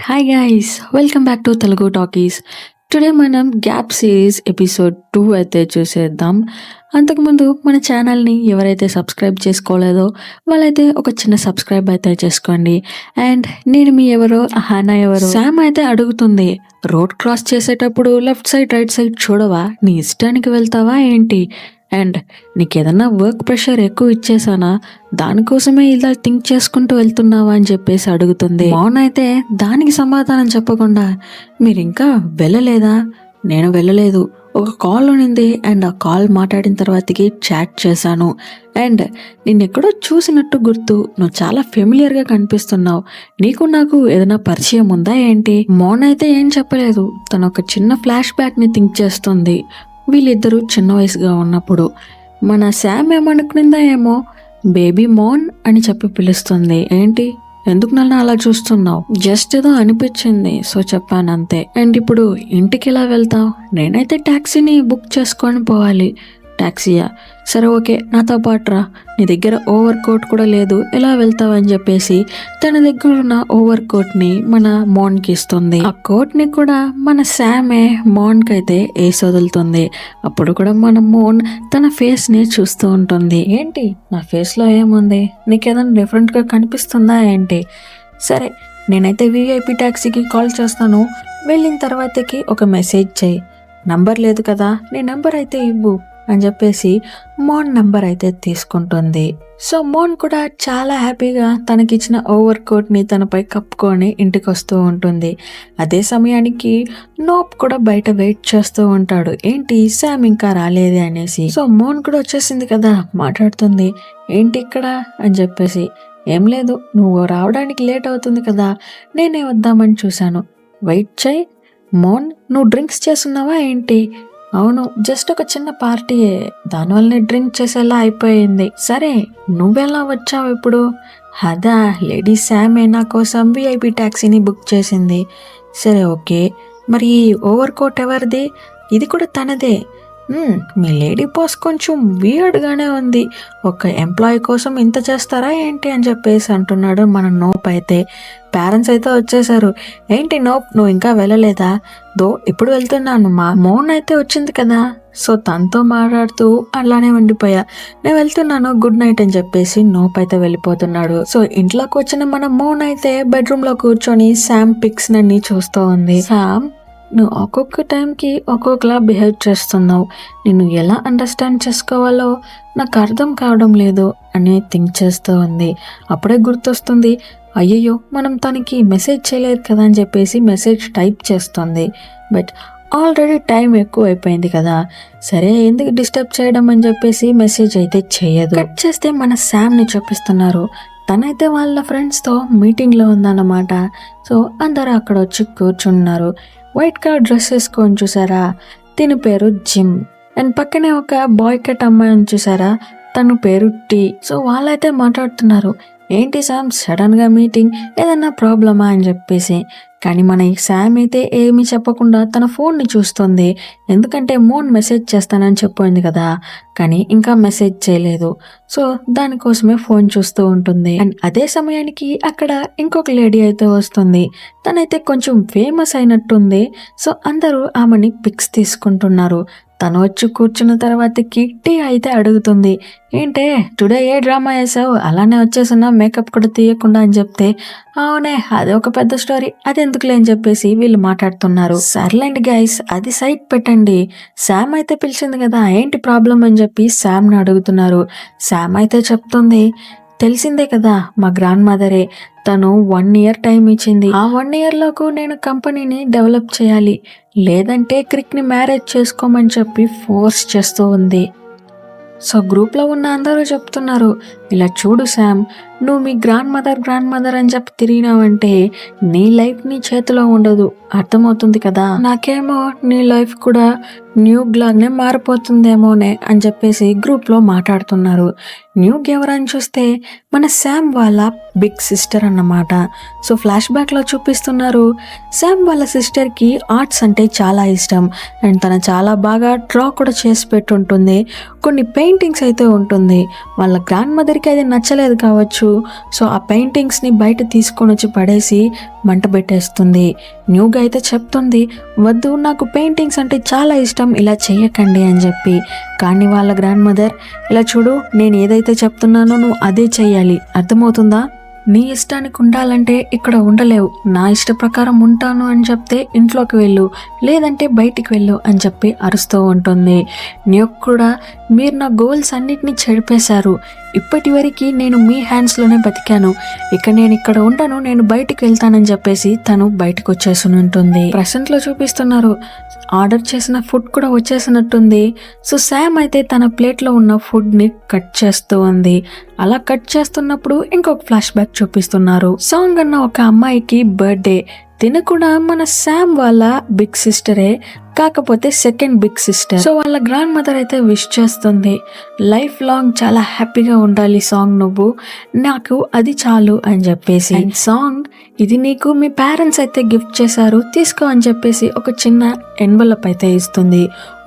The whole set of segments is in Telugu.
Hi guys, welcome back to Telugu talkies. Today మనం గ్యాప్ సిరీస్ ఎపిసోడ్ 2 అయితే చూసేద్దాం. అంతకుముందు మన ఛానల్ని ఎవరైతే సబ్స్క్రైబ్ చేసుకోలేదో వాళ్ళైతే ఒక చిన్న సబ్స్క్రైబ్ అయితే చేసుకోండి. అండ్ నేను మీ ఎవరో హానా ఎవరో. శామ్ అయితే అడుగుతుంది, రోడ్ క్రాస్ చేసేటప్పుడు లెఫ్ట్ సైడ్ రైట్ సైడ్ చూడవా, నీ ఇష్టానికి వెళ్తావా ఏంటి? అండ్ నీకేదన్నా వర్క్ ప్రెషర్ ఎక్కువ ఇచ్చేసానా, దానికోసమే ఇలా థింక్ చేసుకుంటూ వెళ్తున్నావా అని చెప్పేసి అడుగుతుంది. మౌన్ అయితే దానికి సమాధానం చెప్పకుండా, మీరు ఇంకా వెళ్ళలేదా? నేను వెళ్ళలేదు, ఒక కాల్ ఉన్నింది అండ్ ఆ కాల్ మాట్లాడిన తర్వాతకి చాట్ చేశాను. అండ్ నిన్నెక్కడో చూసినట్టు గుర్తు, నువ్వు చాలా ఫెమిలియర్గా కనిపిస్తున్నావు, నీకు నాకు ఏదైనా పరిచయం ఉందా ఏంటి? మౌన్ అయితే ఏం చెప్పలేదు, తను ఒక చిన్న ఫ్లాష్ బ్యాక్ని థింక్ చేస్తుంది. వీళ్ళిద్దరూ చిన్న వయసుగా ఉన్నప్పుడు మన శామ్ ఏమనుకునిందా ఏమో, బేబీ మోన్ అని చెప్పి పిలుస్తుంది. ఏంటి, ఎందుకు నన్ను అలా చూస్తున్నావు? జస్ట్ ఏదో అనిపించింది సో చెప్పాను అంతే. అండ్ ఇప్పుడు ఇంటికి ఎలా వెళ్తావు? నేనైతే ట్యాక్సీని బుక్ చేసుకొని పోవాలి. ట్యాక్సీయా? సరే ఓకే, నాతో పాటు రా, నీ దగ్గర ఓవర్ కోట్ కూడా లేదు, ఎలా వెళ్తావు అని చెప్పేసి తన దగ్గర ఉన్న ఓవర్ కోట్ని మన మోన్కి ఇస్తుంది. ఆ కోట్ని కూడా మన శామే మోన్కి అయితే వేసి వదులుతుంది. అప్పుడు కూడా మన మోన్ తన ఫేస్ని చూస్తూ ఉంటుంది. ఏంటి నా ఫేస్లో ఏముంది, నీకేదైనా డిఫరెంట్గా కనిపిస్తుందా ఏంటి? సరే నేనైతే విఐపి ట్యాక్సీకి కాల్ చేస్తాను, వెళ్ళిన తర్వాతకి ఒక మెసేజ్ చేయి, నంబర్ లేదు కదా, నీ నంబర్ అయితే ఇవ్వు అని చెప్పేసి మోన్ నంబర్ అయితే తీసుకుంటుంది. సో మోన్ కూడా చాలా హ్యాపీగా తనకిచ్చిన ఓవర్ కోట్ని తనపై కప్పుకొని ఇంటికి వస్తూ ఉంటుంది. అదే సమయానికి నోప్ కూడా బయట వెయిట్ చేస్తూ ఉంటాడు, ఏంటి శామ్ ఇంకా రాలేదే అనేసి. సో మోన్ కూడా వచ్చేసింది కదా, మాట్లాడుతుంది, ఏంటి ఇక్కడ అని చెప్పేసి. ఏం లేదు, నువ్వు రావడానికి లేట్ అవుతుంది కదా, నేనే వద్దామని చూశాను, వెయిట్ చేయి. మోన్, నువ్వు డ్రింక్స్ చేస్తున్నావా ఏంటి? అవును, జస్ట్ ఒక చిన్న పార్టీయే, దానివల్లనే డ్రింక్ చేసేలా అయిపోయింది. సరే నువ్వెలా వచ్చావు ఇప్పుడు? అదా, లేడీ శామే నా కోసం విఐపి ట్యాక్సీని బుక్ చేసింది. సరే ఓకే, మరి ఓవర్ కోట్ ఎవరిది? ఇది కూడా తనదే. మీ లేడీ బాస్ కొంచెం వియర్డ్గానే ఉంది, ఒక ఎంప్లాయీ కోసం ఇంత చేస్తారా ఏంటి అని చెప్పేసి అంటున్నాడు మన నోప్ అయితే. పేరెంట్స్ అయితే వచ్చేసారు. ఏంటి నోప్, నువ్వు ఇంకా వెళ్ళలేదా? ఇప్పుడు వెళ్తున్నాను, మా మోన్ అయితే వచ్చింది కదా, సో తనతో మాట్లాడుతూ అలానే ఉండిపోయా, నేను వెళ్తున్నాను, గుడ్ నైట్ అని చెప్పేసి నోప్ అయితే వెళ్ళిపోతున్నాడు. సో ఇంట్లోకి వచ్చిన మన మోన్ అయితే బెడ్రూమ్లో కూర్చొని శామ్ పిక్స్ నన్ని చూస్తూ ఉంది. శామ్, నువ్వు ఒక్కొక్క టైంకి ఒక్కొక్కలా బిహేవ్ చేస్తున్నావు, నిన్ను ఎలా అండర్స్టాండ్ చేసుకోవాలో నాకు అర్థం కావడం లేదు అని థింక్ చేస్తూ ఉంది. అప్పుడే గుర్తొస్తుంది, అయ్యయ్యో మనం తనకి మెసేజ్ చేయలేదు కదా అని చెప్పేసి మెసేజ్ టైప్ చేస్తుంది. బట్ ఆల్రెడీ టైం ఎక్కువ అయిపోయింది కదా, సరే ఎందుకు డిస్టర్బ్ చేయడం అని చెప్పేసి మెసేజ్ అయితే చేయదు. కట్ చేస్తే మన శామ్ని చూపిస్తున్నారు. తనైతే వాళ్ళ ఫ్రెండ్స్తో మీటింగ్లో ఉందన్నమాట. సో అందరూ అక్కడ వచ్చి కూర్చున్నారు. వైట్ కలర్ డ్రెస్ వేసుకొని చూసారా, దీని పేరు జిమ్. అండ్ పక్కనే ఒక బాయ్ కట్ అమ్మాయిని చూసారా, తన పేరు టీ. సో వాళ్ళైతే మాట్లాడుతున్నారు, ఏంటి శామ్ సడన్గా మీటింగ్, ఏదన్నా ప్రాబ్లమా అని చెప్పేసి. కానీ మన శామ్ అయితే ఏమీ చెప్పకుండా తన ఫోన్ని చూస్తుంది. ఎందుకంటే మోన్ మెసేజ్ చేస్తానని చెప్పింది కదా, కానీ ఇంకా మెసేజ్ చేయలేదు. సో దానికోసమే ఫోన్ చూస్తూ ఉంటుంది. అండ్ అదే సమయానికి అక్కడ ఇంకొక లేడీ అయితే వస్తుంది. తనైతే కొంచెం ఫేమస్ అయినట్టుంది. సో అందరూ ఆమెని పిక్స్ తీసుకుంటున్నారు. తను వచ్చి కూర్చున్న తర్వాత టీ అయితే అడుగుతుంది, ఏంటే టుడే ఏ డ్రామా వేసావు, అలానే వచ్చేసినా మేకప్ కూడా తీయకుండా అని చెప్తే, అవునే అది ఒక పెద్ద స్టోరీ, అది ఎందుకులే అని చెప్పేసి వీళ్ళు మాట్లాడుతున్నారు. సర్లేండి గైస్, అది సైడ్ పెట్టండి, శామ్ అయితే పిలిచింది కదా, ఏంటి ప్రాబ్లం అని చెప్పి శామ్ని అడుగుతున్నారు. శామ్ అయితే చెప్తుంది, తెలిసిందే కదా మా గ్రాండ్ మదరే, తను 1 year టైం ఇచ్చింది, ఆ 1 yearలోకు నేను కంపెనీని డెవలప్ చేయాలి, లేదంటే క్రిక్ని మ్యారేజ్ చేసుకోమని చెప్పి ఫోర్స్ చేస్తూ ఉంది. సో గ్రూప్లో ఉన్న అందరూ చెప్తున్నారు, ఇలా చూడు శామ్, నువ్వు మీ గ్రాండ్ మదర్ అని చెప్పి తిరిగినావంటే నీ లైఫ్ నీ చేతిలో ఉండదు, అర్థమవుతుంది కదా, నాకేమో నీ లైఫ్ కూడా న్యూగ్ లాగానే మారిపోతుందేమోనే అని చెప్పేసి గ్రూప్లో మాట్లాడుతున్నారు. న్యూగ్ ఎవరని చూస్తే మన శామ్ వాళ్ళ బిగ్ సిస్టర్ అన్నమాట. సో ఫ్లాష్ బ్యాక్లో చూపిస్తున్నారు, శామ్ వాళ్ళ సిస్టర్కి ఆర్ట్స్ అంటే చాలా ఇష్టం అండ్ తను చాలా బాగా డ్రా కూడా చేసి పెట్టుంటుంది, కొన్ని పెయింటింగ్స్ అయితే ఉంటుంది. వాళ్ళ గ్రాండ్ మదర్ మదర్కి అది నచ్చలేదు కావచ్చు. సో ఆ పెయింటింగ్స్ని బయట తీసుకొని వచ్చి పడేసి మంట పెట్టేస్తుంది. న్యూగా అయితే చెప్తుంది, వద్దు నాకు పెయింటింగ్స్ అంటే చాలా ఇష్టం, ఇలా చేయకండి అని చెప్పి. కానీ వాళ్ళ గ్రాండ్ మదర్, ఇలా చూడు, నేను ఏదైతే చెప్తున్నానో నువ్వు అదే చెయ్యాలి, అర్థమవుతుందా? నీ ఇష్టానికి ఉండాలంటే ఇక్కడ ఉండలేవు, నా ఇష్ట ప్రకారం ఉంటాను అని చెప్తే ఇంట్లోకి వెళ్ళు, లేదంటే బయటికి వెళ్ళు అని చెప్పి అరుస్తూ ఉంటుంది. న్యూక్ కూడా, మీరు నా గోల్స్ అన్నిటినీ చెడిపేశారు, ఇప్పటి వరకు నేను మీ హ్యాండ్స్లోనే బతికాను, ఇక నేను ఇక్కడ ఉండను, నేను బయటికి వెళ్తానని చెప్పేసి తను బయటకు వచ్చేసి ఉంటుంది. ప్రెసెంట్లో చూపిస్తున్నారు, ఆర్డర్ చేసిన ఫుడ్ కూడా వచ్చేసినట్టుంది. సో శామ్ అయితే తన ప్లేట్లో ఉన్న ఫుడ్ని కట్ చేస్తూ ఉంది. అలా కట్ చేస్తున్నప్పుడు ఇంకొక ఫ్లాష్ బ్యాక్ చూపిస్తున్నారు. సాంగ్ అన్న ఒక అమ్మాయికి బర్త్డే, తిను కూడా మన శామ్ వాళ్ళ బిగ్ సిస్టరే, కాకపోతే సెకండ్ బిగ్ సిస్టర్. సో వాళ్ళ గ్రాండ్ మదర్ అయితే విష్ చేస్తుంది, లైఫ్ లాంగ్ చాలా హ్యాపీగా ఉండాలి సాంగ్, నువ్వు నాకు అది చాలు అని చెప్పేసి. సాంగ్, ఇది నీకు మీ పేరెంట్స్ అయితే గిఫ్ట్ చేశారు, తీసుకో అని చెప్పేసి ఒక చిన్న ఎన్వలప్ అయితే ఇస్తుంది.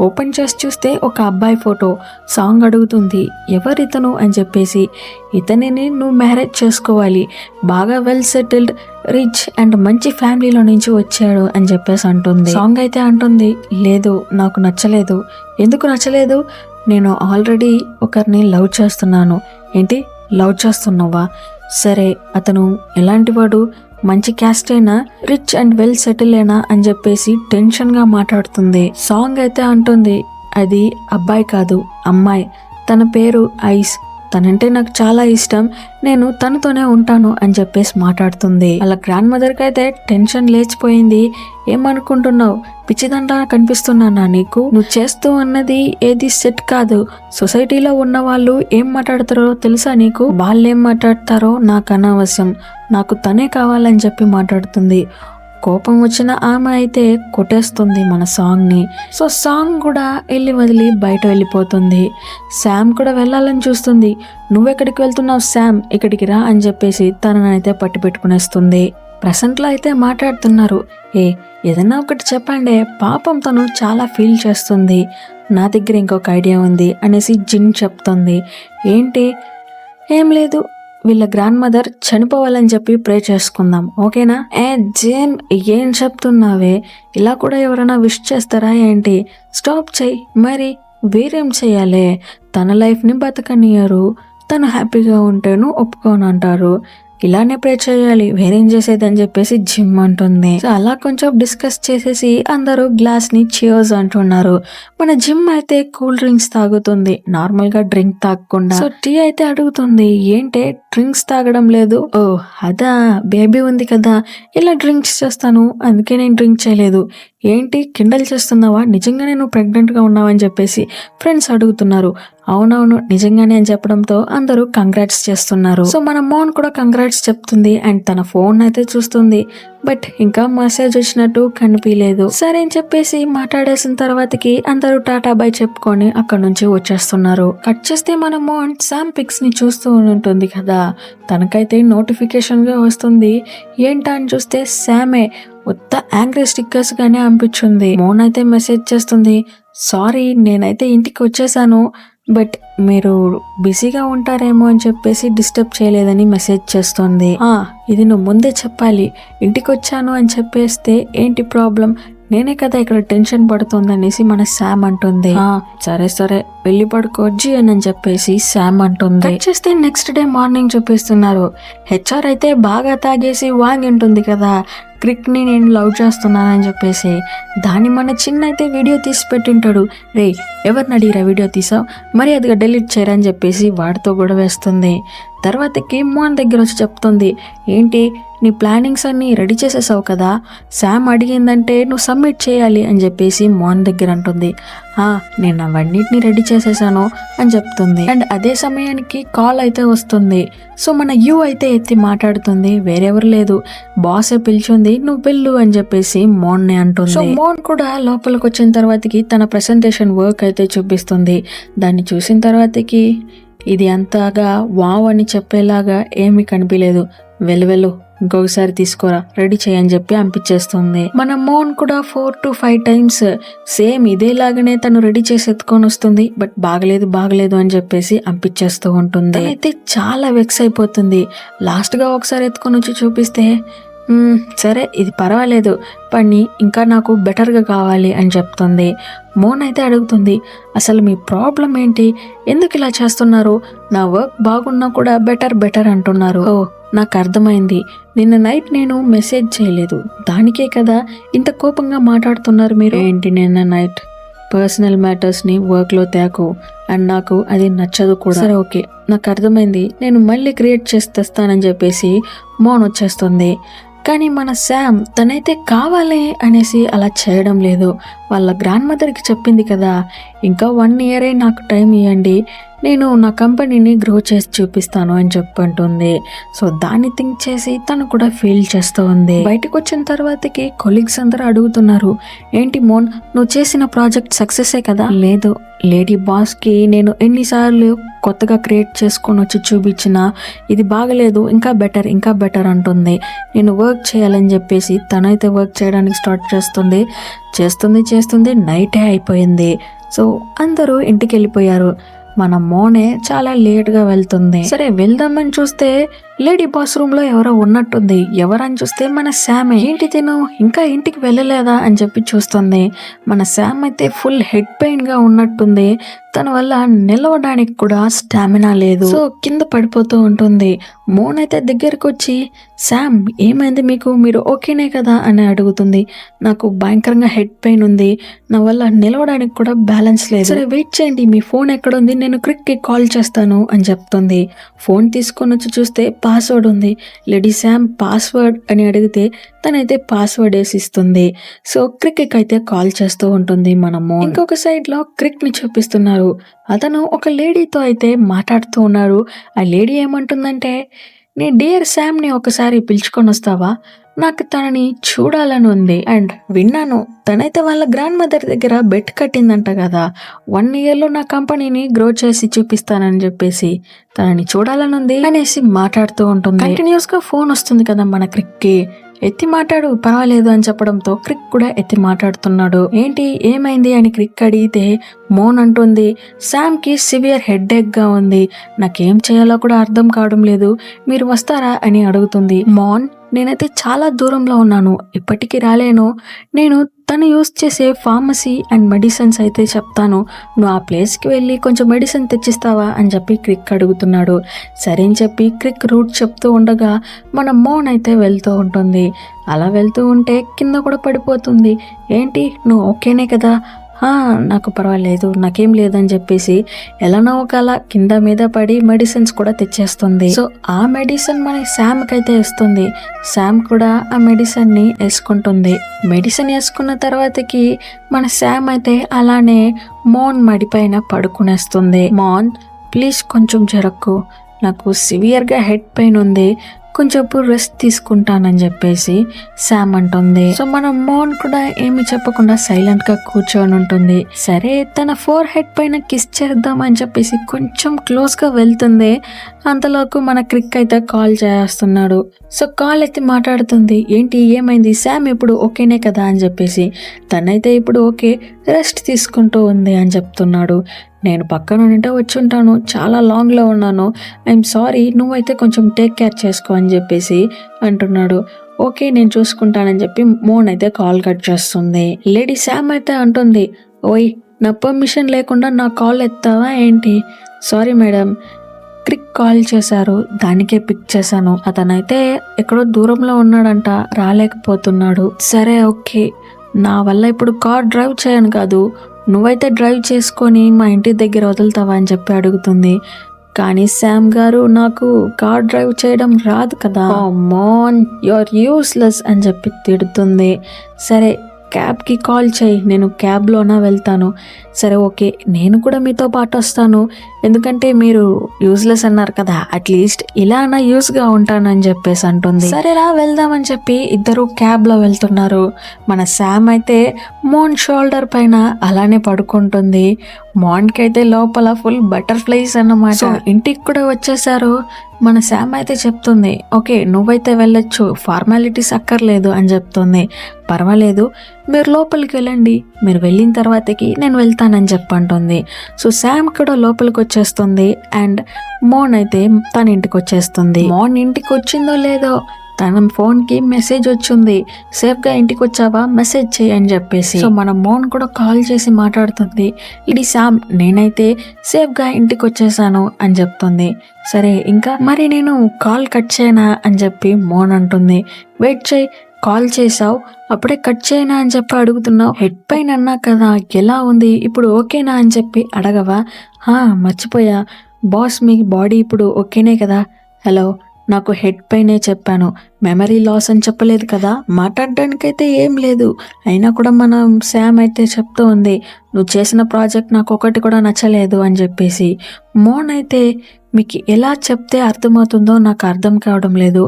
ఓపెన్ చేసి చూస్తే ఒక అబ్బాయి ఫోటో. సాంగ్ అడుగుతుంది, ఎవరితను అని చెప్పేసి. ఇతనిని నువ్వు మ్యారేజ్ చేసుకోవాలి, బాగా వెల్ సెటిల్డ్, రిచ్ అండ్ మంచి ఫ్యామిలీలో నుంచి వచ్చాడు అని చెప్పేసి అంటుంది. సాంగ్ అయితే అంటుంది, లేదు నాకు నచ్చలేదు. ఎందుకు నచ్చలేదు? నేను ఆల్రెడీ ఒకరిని లవ్ చేస్తున్నాను. ఏంటి, లవ్ చేస్తున్నావా? సరే, అతను ఎలాంటి వాడు? మంచి క్యాస్ట్ అయినా, రిచ్ అండ్ వెల్ సెటిల్ అయినా అని చెప్పేసి టెన్షన్గా మాట్లాడుతుంది. సాంగ్ అయితే అంటుంది, అది అబ్బాయి కాదు అమ్మాయి, తన పేరు ఐస్, తనంటే నాకు చాలా ఇష్టం, నేను తనతోనే ఉంటాను అని చెప్పేసి మాట్లాడుతుంది. వాళ్ళ గ్రాండ్ మదర్కి అయితే టెన్షన్ లేచిపోయింది. ఏమనుకుంటున్నావు, పిచ్చిదండా కనిపిస్తున్నానా నీకు? నువ్వు చేస్తూ అన్నది ఏది సెట్ కాదు. సొసైటీలో ఉన్న వాళ్ళు ఏం మాట్లాడతారో తెలుసా నీకు? వాళ్ళు ఏం మాట్లాడతారో నాకు అనవసరం, నాకు తనే కావాలని చెప్పి మాట్లాడుతుంది. కోపం వచ్చిన ఆమె అయితే కొట్టేస్తుంది మన సాంగ్ని. సో సాంగ్ కూడా వెళ్ళి వదిలి బయట వెళ్ళిపోతుంది. శామ్ కూడా వెళ్ళాలని చూస్తుంది. నువ్వెక్కడికి వెళ్తున్నావు శామ్, ఇక్కడికి రా అని చెప్పేసి తననైతే పట్టి పెట్టుకునేస్తుంది. ప్రెసెంట్లో అయితే మాట్లాడుతున్నారు, ఏదైనా ఒకటి చెప్పండి, పాపం తను చాలా ఫీల్ చేస్తుంది, నా దగ్గర ఇంకొక ఐడియా ఉంది అనేసి జిన్ చెప్తుంది. ఏంటి? ఏం లేదు, వీళ్ళ గ్రాండ్ మదర్ చనిపోవాలని చెప్పి ప్రే చేసుకుందాం, ఓకేనా? జిన్, ఏం చెప్తున్నావే, ఇలా కూడా ఎవరైనా విష్ చేస్తారా ఏంటి? స్టాప్ చెయ్యి, మరి వేరేం చెయ్యాలి? తన లైఫ్ని బతకనియరు, తను హ్యాపీగా ఉంటేను ఒప్పుకోను అంటారు, ఇలానే ప్రే చేయాలి, వేరేం చేసేది అని చెప్పేసి జిమ్ అంటుంది. సో అలా కొంచెం డిస్కస్ చేసేసి అందరూ గ్లాస్ ని చియర్స్ అంటున్నారు. మన జిమ్ అయితే కూల్ డ్రింక్స్ తాగుతుంది, నార్మల్ గా డ్రింక్ తాగకుండా. సో టీ అయితే అడుగుతుంది, ఏంటే డ్రింక్స్ తాగడం లేదు? ఓ అదా, బేబీ ఉంది కదా, ఇలా డ్రింక్స్ చేస్తాను, అందుకే నేను డ్రింక్ చేయలేదు. ఏంటి కిండల్ చేస్తున్నావా, నిజంగానే నువ్వు ప్రెగ్నెంట్ గా ఉన్నావా అని చెప్పేసి ఫ్రెండ్స్ అడుగుతున్నారు. అవునవును నిజంగానే అని చెప్పడంతో అందరూ కంగ్రాట్స్ చేస్తున్నారు. సో మన మోన్ కూడా కంగ్రాట్స్ చెప్తుంది అండ్ తన ఫోన్ అయితే చూస్తుంది. బట్ ఇంకా మెసేజ్ వచ్చినట్టు కనిపించలేదు. సరే అని చెప్పేసి మాట్లాడేసిన తర్వాతకి అందరూ టాటా బై చెప్పుకొని అక్కడ నుంచి వచ్చేస్తున్నారు. కట్ చేస్తే మన మోన్ శామ్ పిక్స్ ని చూస్తూ ఉంటుంది కదా, తనకైతే నోటిఫికేషన్ గా వస్తుంది. ఏంటా అని చూస్తే శామే, మొత్త యాంగ్రీ స్టిక్కర్స్ గానే అనిపించింది. మోన్ అయితే మెసేజ్ చేస్తుంది, సారీ నేనైతే ఇంటికి వచ్చేసాను, బట్ మీరు బిజీగా ఉంటారేమో అని చెప్పేసి డిస్టర్బ్ చేయలేదని మెసేజ్ చేస్తుంది. ఇది నువ్వు ముందే చెప్పాలి, ఇంటికి వచ్చాను అని చెప్పేస్తే ఏంటి ప్రాబ్లం, నేనే కదా ఇక్కడ టెన్షన్ పడుతుంది అనేసి మన శామ్ అంటుంది. సరే సరే వెళ్ళి పడుకోజ్జి అని చెప్పేసి శామ్ అంటుంది. చేస్తే నెక్స్ట్ డే మార్నింగ్ చూపిస్తున్నారు. హెచ్ఆర్ అయితే బాగా తాగేసి వాంగింటుంది కదా, క్రిక్ ని నేను లవ్ చేస్తున్నానని చెప్పేసి. దాన్ని మన చిన్న అయితే వీడియో తీసి పెట్టింటాడు. రే ఎవరిని అడిగిరా వీడియో తీసావు, మరి అదిగా డిలీట్ చేయరని చెప్పేసి వాడితో కూడా వేస్తుంది. తర్వాతకి మోన్ దగ్గర వచ్చి చెప్తుంది, ఏంటి నీ ప్లానింగ్స్ అన్ని రెడీ చేసేసావు కదా, శామ్ అడిగిందంటే నువ్వు సబ్మిట్ చేయాలి అని చెప్పేసి మోన్ దగ్గర అంటుంది. నేను అవన్నిటిని రెడీ చేసేసాను అని చెప్తుంది. అండ్ అదే సమయానికి కాల్ అయితే వస్తుంది. సో మన యూ అయితే ఎత్తి మాట్లాడుతుంది, వేరెవరు లేదు, బాసే పిలిచింది, నువ్వు వెళ్ళు అని చెప్పేసి మోన్ ని అంటుంది. సో మోన్ కూడా లోపలికి వచ్చిన తర్వాతకి తన ప్రెసెంటేషన్ వర్క్ అయితే చూపిస్తుంది. దాన్ని చూసిన తర్వాతకి ఇది అంతగా వావ్ అని చెప్పేలాగా ఏమీ కనిపించలేదు. వెళ్ళు ఇంకొకసారి తీసుకోరా, రెడీ చేయని చెప్పి పంపించేస్తుంది. మన మోన్ కూడా 4 to 5 టైమ్స్ సేమ్ ఇదేలాగానే తను రెడీ చేసి ఎత్తుకొని వస్తుంది. బట్ బాగలేదు అని చెప్పేసి పంపించేస్తూ ఉంటుంది. అయితే చాలా వెక్స్ అయిపోతుంది. లాస్ట్ గా ఒకసారి ఎత్తుకొని వచ్చి చూపిస్తే సరే ఇది పర్వాలేదు, పని ఇంకా నాకు బెటర్గా కావాలి అని చెప్తుంది. మోన్ అయితే అడుగుతుంది, అసలు మీ ప్రాబ్లం ఏంటి, ఎందుకు ఇలా చేస్తున్నారు, నా వర్క్ బాగున్నా కూడా బెటర్ అంటున్నారు. ఓ నాకు అర్థమైంది, నిన్న నైట్ నేను మెసేజ్ చేయలేదు, దానికే కదా ఇంత కోపంగా మాట్లాడుతున్నారు మీరు. ఏంటి నిన్న నైట్? పర్సనల్ మ్యాటర్స్ని వర్క్లో తేకు అండ్ నాకు అది నచ్చదు కూడా. సరే ఓకే నాకు అర్థమైంది, నేను మళ్ళీ క్రియేట్ చేసి తెస్తానని చెప్పేసి మోన్ వచ్చేస్తుంది. కానీ మన శామ్ తనైతే కావాలి అనేసి అలా చేయడం లేదు. వాళ్ళ గ్రాండ్ మదర్కి చెప్పింది కదా, ఇంకా 1 year నాకు టైం ఇవ్వండి, నేను నా కంపెనీని గ్రో చేసి చూపిస్తాను అని చెప్పంటుంది. సో దాన్ని థింక్ చేసి తను కూడా ఫీల్ చేస్తూ ఉంది. బయటకు వచ్చిన తర్వాతకి కొలీగ్స్ అందరూ అడుగుతున్నారు, ఏంటి మోన్ నువ్వు చేసిన ప్రాజెక్ట్ సక్సెసే కదా? లేదు, లేడీ బాస్కి నేను ఎన్నిసార్లు కొత్తగా క్రియేట్ చేసుకొని వచ్చి చూపించినా ఇది బాగలేదు, ఇంకా బెటర్ అంటుంది. నేను వర్క్ చేయాలని చెప్పేసి తనైతే వర్క్ చేయడానికి స్టార్ట్ చేస్తుంది. నైటే అయిపోయింది. సో అందరూ ఇంటికి వెళ్ళిపోయారు. మన మోనే చాలా లేట్గా వెళ్తుంది. సరే వెళ్దామని చూస్తే లేడీ బాస్ రూమ్ లో ఎవరో ఉన్నట్టుంది. ఎవరని చూస్తే మన శామ్. ఏంటి తిను ఇంకా ఇంటికి వెళ్ళలేదా అని చెప్పి చూస్తుంది. మన శామ్ అయితే ఫుల్ హెడ్ పెయిన్ గా ఉన్నట్టుంది. తన వల్ల నిలవడానికి కూడా స్టామినా లేదు. సో కింద పడిపోతూ ఉంటుంది. మోన్ అయితే దగ్గరకు వచ్చి, శామ్ ఏమైంది మీకు, మీరు ఓకేనే కదా అని అడుగుతుంది. నాకు భయంకరంగా హెడ్ పెయిన్ ఉంది, నా వల్ల నిలవడానికి కూడా బ్యాలెన్స్ లేదు. సరే వెయిట్ చేయండి, మీ ఫోన్ ఎక్కడుంది, నేను క్రిక్కి కాల్ చేస్తాను అని చెప్తుంది. ఫోన్ తీసుకొని వచ్చి చూస్తే పాస్వర్డ్ ఉంది. లేడీ శామ్ పాస్వర్డ్ అని అడిగితే తనైతే పాస్వర్డ్ వేసిస్తుంది. సో క్రిక్ అయితే కాల్ చేస్తూ ఉంటుంది మనము. ఇంకొక సైడ్ లో క్రిక్ ని చూపిస్తున్నారు. అతను ఒక లేడీతో అయితే మాట్లాడుతూ ఉన్నారు. ఆ లేడీ ఏమంటుందంటే, నీ డియర్ శామ్ ని ఒకసారి పిలుచుకొని వస్తావా, నాకు తనని చూడాలని ఉంది. అండ్ విన్నాను తనైతే వాళ్ళ గ్రాండ్ మదర్ దగ్గర బెట్ కట్టిందంట కదా, 1 year నా కంపెనీని గ్రో చేసి చూపిస్తానని చెప్పేసి తనని చూడాలని ఉంది అనేసి మాట్లాడుతూ ఉంటుంది. కంటిన్యూస్ గా ఫోన్ వస్తుంది కదా మన క్రిక్కి. ఎత్తి మాట్లాడు పర్వాలేదు అని చెప్పడంతో క్రిక్ కూడా ఎత్తి మాట్లాడుతున్నాడు. ఏంటి ఏమైంది అని క్రిక్ అడిగితే మోన్ అంటుంది, శామ్ కి సివియర్ హెడ్ఏక్ గా ఉంది, నాకేం చేయాలో కూడా అర్థం కావడం లేదు, మీరు వస్తారా అని అడుగుతుంది. మోన్ నేనైతే చాలా దూరంలో ఉన్నాను, ఇప్పటికీ రాలేను, నేను తను యూస్ చేసే ఫార్మసీ అండ్ మెడిసిన్స్ అయితే చెప్తాను, నువ్వు ఆ ప్లేస్కి వెళ్ళి కొంచెం మెడిసిన్ తెచ్చిస్తావా అని చెప్పి క్రిక్ అడుగుతున్నాడు. సరే అని చెప్పి క్రిక్ రూట్ చెప్తూ ఉండగా మన మోన్ అయితే వెళ్తూ ఉంటుంది. అలా వెళ్తూ ఉంటే కింద కూడా పడిపోతుంది. ఏంటి నువ్వు ఓకేనే కదా, నాకు పర్వాలేదు, నాకేం లేదని చెప్పేసి ఎలానో ఒకలా కింద మీద పడి మెడిసిన్స్ కూడా తెచ్చేస్తుంది. సో ఆ మెడిసిన్ మన శామ్కి అయితే ఇస్తుంది. శామ్ కూడా ఆ మెడిసిన్ ని వేసుకుంటుంది. మెడిసిన్ వేసుకున్న తర్వాతకి మన శామ్ అయితే అలానే మోన్ మడిపైన పడుకునేస్తుంది. మోన్ ప్లీజ్ కొంచెం జరక్కు, నాకు సివియర్గా హెడ్ పెయిన్ ఉంది, కొంచెం రెస్ట్ తీసుకుంటానని చెప్పేసి శామ్ అంటుంది. సో మన మోన్ కూడా ఏమి చెప్పకుండా సైలెంట్ గా కూర్చొని ఉంటుంది. సరే తన ఫోర్ హెడ్ పైన కిస్ చేద్దాం అని చెప్పేసి కొంచెం క్లోజ్ గా వెళ్తుంది. అంతలోకి మన క్రిక్ అయితే కాల్ చేస్తున్నాడు. సో కాల్ ఎత్తి మాట్లాడుతుంది. ఏంటి ఏమైంది, శామ్ ఇప్పుడు ఓకేనే కదా అని చెప్పేసి. తనైతే ఇప్పుడు ఓకే, రెస్ట్ తీసుకుంటూ ఉంది అని చెప్తున్నాడు. నేను పక్కన ఉంటే వచ్చి ఉంటాను, చాలా లాంగ్లో ఉన్నాను, ఐఎమ్ సారీ, నువ్వైతే కొంచెం టేక్ కేర్ చేసుకో అని చెప్పేసి అంటున్నాడు. ఓకే నేను చూసుకుంటానని చెప్పి మోన్ అయితే కాల్ కట్ చేస్తుంది. లేడీ శామ్ అయితే అంటుంది, ఓయ్ నా పర్మిషన్ లేకుండా నా కాల్ ఎత్తావా ఏంటి? సారీ మేడం, క్రిక్ కాల్ చేశారు, దానికే పిక్ చేశాను, అతనైతే ఎక్కడో దూరంలో ఉన్నాడంట, రాలేకపోతున్నాడు. సరే ఓకే, నా వల్ల ఇప్పుడు కార్ డ్రైవ్ చేయను కాదు, నువ్వైతే డ్రైవ్ చేసుకొని మా ఇంటి దగ్గర వదులుతావా అని చెప్పి అడుగుతుంది. కానీ శామ్ గారు నాకు కార్ డ్రైవ్ చేయడం రాదు కదా, మోన్ యూఆర్ యూస్లెస్ అని చెప్పి తిడుతుంది. సరే క్యాబ్కి కాల్ చేయి, నేను క్యాబ్లోనా వెళ్తాను. సరే ఓకే నేను కూడా మీతో పాటు వస్తాను, ఎందుకంటే మీరు యూజ్లెస్ అన్నారు కదా, అట్లీస్ట్ ఇలా నా యూస్గా ఉంటానని చెప్పేసి అంటుంది. సరేరా వెళ్దామని చెప్పి ఇద్దరు క్యాబ్లో వెళ్తున్నారు. మన శామ్ అయితే మోన్ షోల్డర్ పైన అలానే పడుకుంటుంది. మార్న్కి అయితే లోపల ఫుల్ బటర్ఫ్లైస్ అన్నమాట. ఇంటికి కూడా వచ్చేసారు. మన శామ్ అయితే చెప్తుంది, ఓకే నువ్వైతే వెళ్ళొచ్చు, ఫార్మాలిటీస్ అక్కర్లేదు అని చెప్తుంది. పర్వాలేదు, మీరు లోపలికి వెళ్ళండి, మీరు వెళ్ళిన తర్వాతకి నేను వెళ్తానని చెప్పంటుంది. సో శామ్ కూడా లోపలికి వచ్చేస్తుంది అండ్ మోన్ అయితే తన ఇంటికి వచ్చేస్తుంది. మోన్ ఇంటికి వచ్చిందో లేదో తన ఫోన్కి మెసేజ్ వచ్చింది, సేఫ్గా ఇంటికి వచ్చావా, మెసేజ్ చేయి అని చెప్పేసి. సో మన మోన్ కూడా కాల్ చేసి మాట్లాడుతుంది, ఇది శామ్, నేనైతే సేఫ్గా ఇంటికి వచ్చేసాను అని చెప్తుంది. సరే ఇంకా మరి నేను కాల్ కట్ చేయనా అని చెప్పి మోన్ అంటుంది. వెయిట్ చేయి, కాల్ చేసావు అప్పుడే కట్ చేయనా అని చెప్పి అడుగుతున్నావు, హెడ్ పెయిన్ అన్నా కదా, ఎలా ఉంది ఇప్పుడు, ఓకేనా అని చెప్పి అడగవా? మర్చిపోయా బాస్, మీ బాడీ ఇప్పుడు ఓకేనే కదా. హలో, నాకు హెడ్ పెయినే చెప్పాను, మెమరీ లాస్ అని చెప్పలేదు కదా. మాట్లాడడానికైతే ఏం లేదు, అయినా కూడా మనం శామ్ అయితే చెప్తూ ఉంది, నువ్వు చేసిన ప్రాజెక్ట్ నాకు ఒకటి కూడా నచ్చలేదు అని చెప్పేసి. మోన్ అయితే మీకు ఎలా చెప్తే అర్థమవుతుందో నాకు అర్థం కావడం లేదు,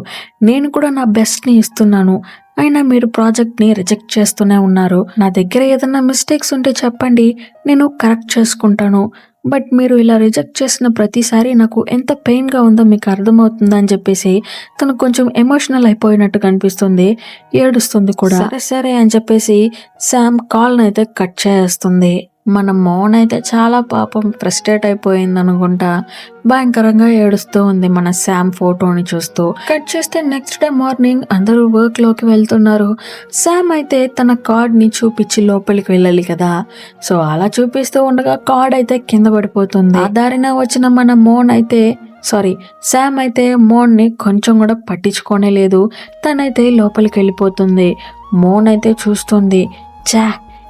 నేను కూడా నా బెస్ట్ని ఇస్తున్నాను, అయినా మీరు ప్రాజెక్ట్ని రిజెక్ట్ చేస్తూనే ఉన్నారు. నా దగ్గర ఏదైనా మిస్టేక్స్ ఉంటే చెప్పండి, నేను కరెక్ట్ చేసుకుంటాను, బట్ మీరు ఇలా రిజెక్ట్ చేసిన ప్రతిసారి నాకు ఎంత పెయిన్గా ఉందో మీకు అర్థమవుతుందా అని చెప్పేసి తను కొంచెం ఎమోషనల్ అయిపోయినట్టు కనిపిస్తుంది, ఏడుస్తుంది కూడా. సరే అని చెప్పేసి శామ్ కాల్ని అయితే కట్ చేస్తుంది. మన మోన్ అయితే చాలా పాపం ఫ్రస్ట్రేట్ అయిపోయింది అనుకుంటా, భయంకరంగా ఏడుస్తూ ఉంది మన శామ్ ఫోటోని చూస్తూ. కట్ చేస్తే నెక్స్ట్ డే మార్నింగ్ అందరూ వర్క్ లోకి వెళ్తున్నారు. శామ్ అయితే తన కార్డ్ ని చూపించి లోపలికి వెళ్ళాలి కదా, సో అలా చూపిస్తూ ఉండగా కార్డ్ అయితే కింద పడిపోతుంది. ఆ దారిన వచ్చిన మన శామ్ అయితే మోన్ ని కొంచెం కూడా పట్టించుకోనే లేదు, తనైతే లోపలికి వెళ్ళిపోతుంది. మోన్ అయితే చూస్తుంది,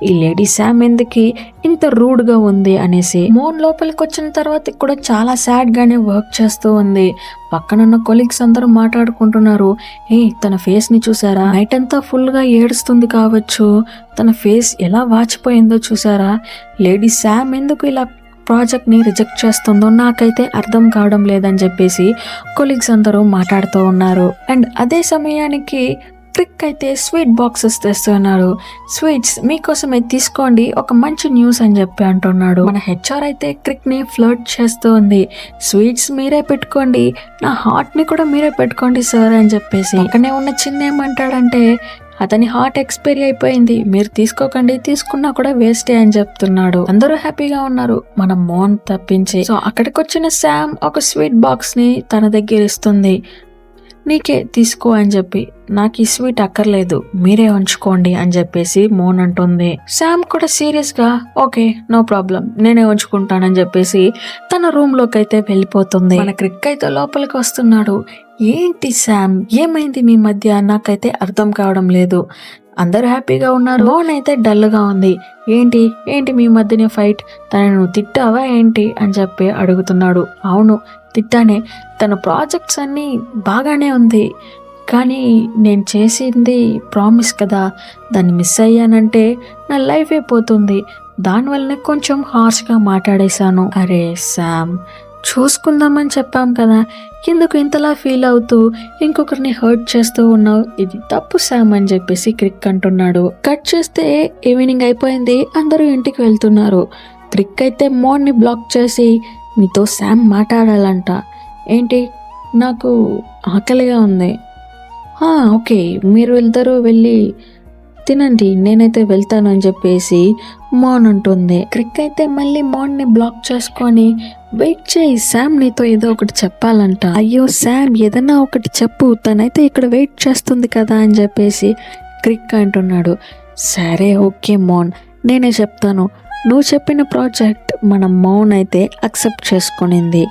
ఈ లేడీ శామ్ ఎందుకు ఇంత రూడ్గా ఉంది అనేసి. మోన్ లోపలికి వచ్చిన తర్వాత కూడా చాలా సాడ్ గానే వర్క్ చేస్తూ ఉంది. పక్కనున్న కొలీగ్స్ అందరూ మాట్లాడుకుంటున్నారు, తన ఫేస్ ని చూసారా, నైట్ అంతా ఫుల్ గా ఏడుస్తుంది కావచ్చు, తన ఫేస్ ఎలా వాచిపోయిందో చూసారా, లేడీ శామ్ ఎందుకు ఇలా ప్రాజెక్ట్ ని రిజెక్ట్ చేస్తుందో నాకైతే అర్థం కావడం లేదని చెప్పేసి కొలీగ్స్ అందరూ మాట్లాడుతూ ఉన్నారు. అండ్ అదే సమయానికి క్రిక్ అయితే స్వీట్ బాక్సెస్ తెస్తున్నాడు. స్వీట్స్ మీకోసమే తీసుకోండి, ఒక మంచి న్యూస్ అని చెప్పి అంటున్నాడు. మన హెచ్ఆర్ అయితే క్రిక్ ని ఫ్లర్ట్ చేస్తూ ఉంది, స్వీట్స్ మీరే పెట్టుకోండి, నా హార్ట్ ని కూడా మీరే పెట్టుకోండి సార్ అని చెప్పేసి. అక్కడనే ఉన్న చిన్న ఏమంటాడంటే, అతని హార్ట్ ఎక్స్పైరీ అయిపోయింది, మీరు తీసుకోకండి, తీసుకున్నా కూడా వేస్టే అని చెప్తున్నాడు. అందరూ హ్యాపీగా ఉన్నారు, మన మోన్ తప్పించి. సో అక్కడికి వచ్చిన శామ్ ఒక స్వీట్ బాక్స్ ని తన దగ్గర ఇస్తుంది. నీకే తీసుకో అని చెప్పి, నాకు ఈ స్వీట్ అక్కర్లేదు, మీరే ఉంచుకోండి అని చెప్పేసి మోన్ అంటుంది. శామ్ కూడా సీరియస్ గా ఓకే నో ప్రాబ్లం, నేనే ఉంచుకుంటానని చెప్పేసి తన రూమ్ లోకి అయితే వెళ్ళిపోతుంది. మన క్రిక్ అయితే లోపలికి వస్తున్నాడు. ఏంటి శామ్, ఏమైంది మీ మధ్య, నాకైతే అర్థం కావడం లేదు. అందరూ హ్యాపీగా ఉన్నారు, మోన్ అయితే డల్ గా ఉంది. ఏంటి మీ మధ్యనే ఫైట్, తనను తిట్టావా ఏంటి అని చెప్పి అడుగుతున్నాడు. అవును తిట్టానే, తన ప్రాజెక్ట్స్ అన్నీ బాగానే ఉంది, కానీ నేను చేసింది ప్రామిస్ కదా, దాన్ని మిస్ అయ్యానంటే నా లైఫ్ అయిపోతుంది, దానివల్లనే కొంచెం హార్ష్గా మాట్లాడేశాను. అరే శామ్, చూసుకుందామని చెప్పాం కదా, ఎందుకు ఇంతలా ఫీల్ అవుతూ ఇంకొకరిని హర్ట్ చేస్తూ ఉన్నావు, ఇది తప్పు శామ్ అని చెప్పేసి క్రిక్ అంటున్నాడు. కట్ చేస్తే ఈవినింగ్ అయిపోయింది, అందరూ ఇంటికి వెళ్తున్నారు. క్రిక్ అయితే మోన్ని బ్లాక్ చేసి, నీతో శామ్ మాట్లాడాలంట. ఏంటి, నాకు ఆకలిగా ఉంది. ఓకే మీరు ఇద్దరు వెళ్ళి తినండి, నేనైతే వెళ్తాను అని చెప్పేసి మోన్ అంటుంది. క్రిక్ అయితే మళ్ళీ మోన్ని బ్లాక్ చేసుకొని, వెయిట్ చేయి శామ్ నీతో ఏదో ఒకటి చెప్పాలంట. అయ్యో శామ్ ఏదైనా ఒకటి చెప్పు, తనైతే ఇక్కడ వెయిట్ చేస్తుంది కదా అని చెప్పేసి క్రిక్ అంటున్నాడు. సరే ఓకే మోన్, నేనే చెప్తాను, నువ్వు చెప్పిన ప్రాజెక్ట్ మన మోన్ అయితే అక్సెప్ట్ చేసుకునింది,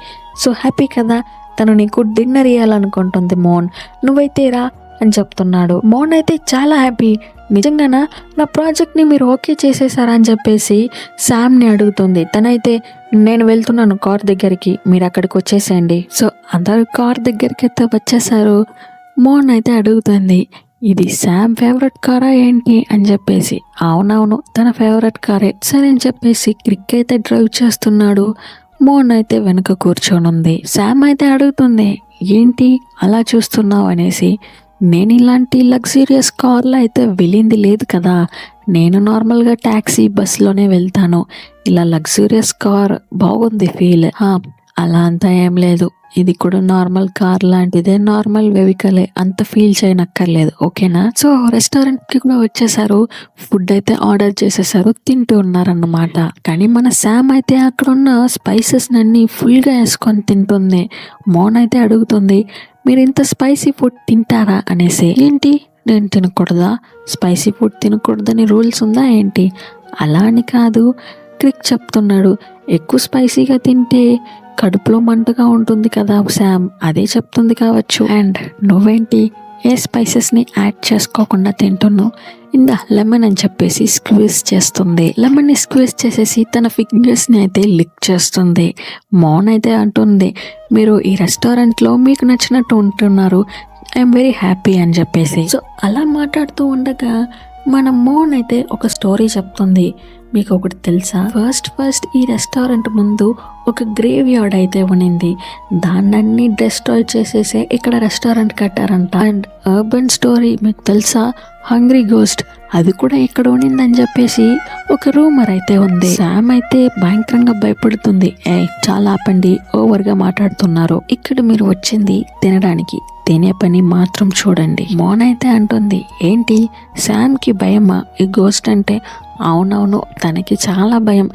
సో హ్యాపీ కదా, తను నీకు డిన్నర్ ఇవ్వాలనుకుంటుంది మోన్, నువ్వైతే రా అని చెప్తున్నాడు. మోన్ అయితే చాలా హ్యాపీ, నిజంగానా నా ప్రాజెక్ట్ని మీరు ఓకే చేసేసారా అని చెప్పేసి శామ్ని అడుగుతుంది. తనైతే నేను వెళ్తున్నాను కార్ దగ్గరికి, మీరు అక్కడికి వచ్చేసేయండి. సో అందరూ కార్ దగ్గరికి అయితే వచ్చేసారు. మోన్ అయితే అడుగుతుంది, ఇది శామ్ ఫేవరెట్ కారా ఏంటి అని చెప్పేసి. అవునవును తన ఫేవరెట్ కారే. సరే అని చెప్పేసి క్రిక్ అయితే డ్రైవ్ చేస్తున్నాడు, మోన్ అయితే వెనుక కూర్చొని ఉంది. శామ్ అయితే అడుగుతుంది, ఏంటి అలా చూస్తున్నావు అనేసి. నేను ఇలాంటి లగ్జూరియస్ కార్లో అయితే వెళ్ళింది లేదు కదా, నేను నార్మల్గా ట్యాక్సీ బస్సులోనే వెళ్తాను. ఇలా లగ్జూరియస్ కార్ బాగుంది ఫీల్. అలా అంతా ఏం లేదు, ఇది కూడా నార్మల్ కార్ లాంటిదే, నార్మల్ వెహికలే, అంత ఫీల్ చేయనక్కర్లేదు. ఓకేనా? సో రెస్టారెంట్కి కూడా వచ్చేసారు, ఫుడ్ అయితే ఆర్డర్ చేసేసారు, తింటూ ఉన్నారన్నమాట. కానీ మన శామ్ అయితే అక్కడ ఉన్న స్పైసెస్ అన్ని ఫుల్గా వేసుకొని తింటుంది. మోన్ అయితే అడుగుతుంది, మీరు ఇంత స్పైసీ ఫుడ్ తింటారా అనేసి. ఏంటి, నేను తినకూడదా? స్పైసీ ఫుడ్ తినకూడదని రూల్స్ ఉందా ఏంటి? అలా అని కాదు, క్రిక్ చెప్తున్నాడు. ఎక్కువ స్పైసీగా తింటే కడుపులో మంటగా ఉంటుంది కదా శామ్, అదే చెప్తుంది కావచ్చు. అండ్ నువ్వేంటి ఏ స్పైసెస్ని యాడ్ చేసుకోకుండా తింటున్నావు? ఇందా లెమన్ అని చెప్పేసి స్క్వీజ్ చేస్తుంది. లెమన్ని స్క్వీజ్ చేసేసి తన ఫింగర్స్ని అయితే లిక్ చేస్తుంది. మోన్ అయితే అంటుంది, మీరు ఈ రెస్టారెంట్లో మీకు నచ్చినట్టు ఉంటున్నారు, ఐఎమ్ వెరీ హ్యాపీ అని చెప్పేసి. సో అలా మాట్లాడుతూ ఉండగా మన మోన్ అయితే ఒక స్టోరీ చెప్తుంది. మీకు ఒకటి తెలుసా? ఫస్ట్ ఈ రెస్టారెంట్ ముందు ఒక గ్రేవ్ యార్డ్ అయితే ఉనింది, దాన్ని డిస్ట్రాయ్ చేసేసే ఇక్కడ రెస్టారెంట్ కట్టారంట. అండ్ అర్బన్ స్టోరీ మీకు తెలుసా? హంగ్రీ గోస్ట్ అది కూడా ఇక్కడ ఉనిందని చెప్పేసి ఒక రూమర్ అయితే ఉంది. శామ్ అయితే భయంకరంగా భయపడుతుంది. చాలా ఆపండి, ఓవర్గా మాట్లాడుతున్నారు. ఇక్కడ మీరు వచ్చింది తినడానికి, తినే పని మాత్రం చూడండి. మోన్ అయితే అంటుంది, ఏంటి శామ్కి భయమా ఈ గోస్ట్ అంటే? అవునవును, తనకి చాలా భయం.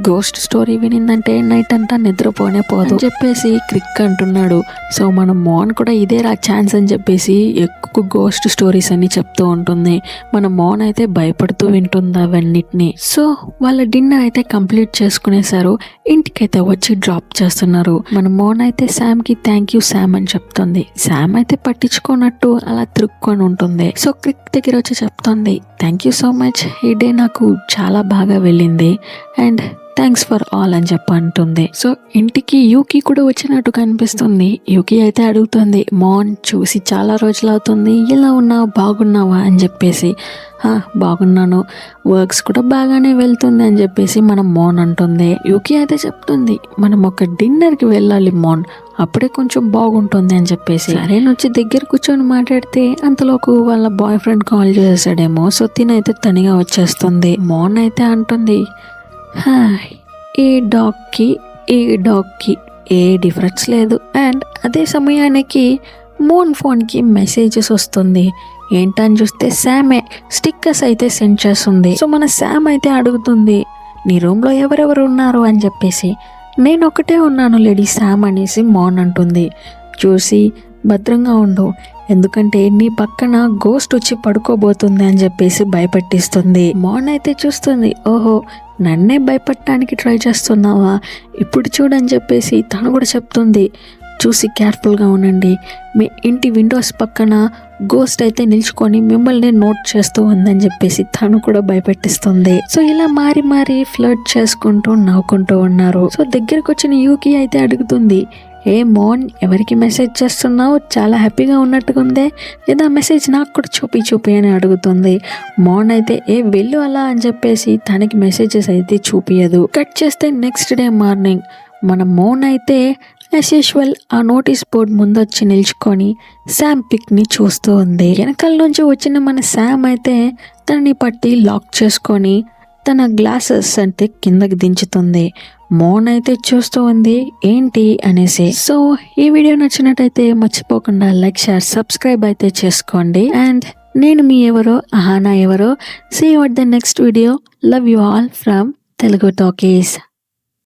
గోస్ట్ స్టోరీ వినిందంటే నైట్ అంతా నిద్రపోనే పోదు అని చెప్పేసి క్రిక్ అంటున్నాడు. సో మన మోన్ కూడా ఇదే ఛాన్స్ అని చెప్పేసి ఎక్కువ గోస్ట్ స్టోరీస్ అన్ని చెప్తూ ఉంటుంది. మన మోన్ అయితే భయపడుతూ వింటుంది అవన్నిటిని. సో వాళ్ళ డిన్నర్ అయితే కంప్లీట్ చేసుకునేసారు, ఇంటికైతే వచ్చి డ్రాప్ చేస్తున్నారు. మన మోన్ అయితే శామ్కి థ్యాంక్ యూ శామ్ అని చెప్తుంది. శామ్ అయితే పట్టించుకోనట్టు అలా తిరుక్కొని ఉంటుంది. సో క్రిక్ దగ్గర వచ్చి చెప్తుంది, థ్యాంక్ యూ సో మచ్, ఈ డే నాకు చాలా బాగా వెళ్ళింది అండ్ థ్యాంక్స్ ఫర్ ఆల్ అని అంటుంది. సో ఇంటికి యూకి కూడా వచ్చినట్టు కనిపిస్తుంది. యూకి అయితే అడుగుతుంది, మోన్ చూసి చాలా రోజులు అవుతుంది, ఎలా ఉన్నావు, బాగున్నావా అని చెప్పేసి. బాగున్నాను, వర్క్స్ కూడా బాగానే వెళ్తుంది అని చెప్పేసి మనం మోన్ అంటుంది. యూకి అయితే చెప్తుంది, మనం ఒక డిన్నర్కి వెళ్ళాలి మోన్, అప్పుడే కొంచెం బాగుంటుంది అని చెప్పేసి. సరే వచ్చి దగ్గర కూర్చొని మాట్లాడితే అంతలోకి వాళ్ళ బాయ్ ఫ్రెండ్ కాల్ చేసాడేమో. సో తినైతే తనిగా వచ్చేస్తుంది. మోన్ అయితే అంటుంది, ఈ డాగ్కి ఏ డిఫరెన్స్ లేదు. అండ్ అదే సమయానికి మోన్ ఫోన్కి మెసేజెస్ వస్తుంది. ఏంటని చూస్తే శామే స్టిక్కర్స్ అయితే సెండ్ చేస్తుంది. సో మన శామ్ అయితే అడుగుతుంది, నీ రూమ్లో ఎవరెవరు ఉన్నారు అని చెప్పేసి. నేను ఒకటే ఉన్నాను లేడీ శామ్ అనేసి మోన్ అంటుంది. చూసి భద్రంగా ఉండు, ఎందుకంటే నీ పక్కన గోస్ట్ వచ్చి పడుకోబోతుంది అని చెప్పేసి భయపెట్టిస్తుంది. మోన్ అయితే చూస్తుంది, ఓహో నన్నే భయపడటానికి ట్రై చేస్తున్నావా, ఇప్పుడు చూడని చెప్పేసి తను కూడా చెప్తుంది. చూసి కేర్ఫుల్గా ఉండండి, మీ ఇంటి విండోస్ పక్కన గోస్ట్ అయితే నిల్చుకొని మిమ్మల్ని నోట్ చేస్తూ ఉందని చెప్పేసి తను కూడా భయపెట్టిస్తుంది. సో ఇలా మారి ఫ్లర్ట్ చేసుకుంటూ నవ్వుకుంటూ ఉన్నారు. సో దగ్గరకు వచ్చిన యూకి అయితే అడుగుతుంది, ఏ మోన్ ఎవరికి మెసేజ్ చేస్తున్నావు, చాలా హ్యాపీగా ఉన్నట్టుగా ఉందే, లేదా మెసేజ్ నాకు కూడా చూపి అని అడుగుతుంది. మోన్ అయితే వెళ్ళు అలా అని చెప్పేసి తనకి మెసేజెస్ అయితే చూపియదు. కట్ చేస్తే నెక్స్ట్ డే మార్నింగ్ మన మోన్ అయితే యాజ్ యూజువల్ ఆ నోటీస్ బోర్డ్ ముందు వచ్చి నిల్చుకొని శామ్ పిక్ని చూస్తూ ఉంది. వెనకాల నుంచి వచ్చిన మన శామ్ అయితే తనని పట్టి లాక్ చేసుకొని తన గ్లాసెస్ అంటే కిందకి దించుతుంది. మోన్ అయితే చూస్తూ ఉంది ఏంటి అనేసి. సో ఈ వీడియో నచ్చినట్టయితే మర్చిపోకుండా లైక్, షేర్, సబ్స్క్రైబ్ అయితే చేసుకోండి. అండ్ నేను మీ ఎవరో అహానా ఎవరో. See you at the next video. Love you all from Telugu talkies.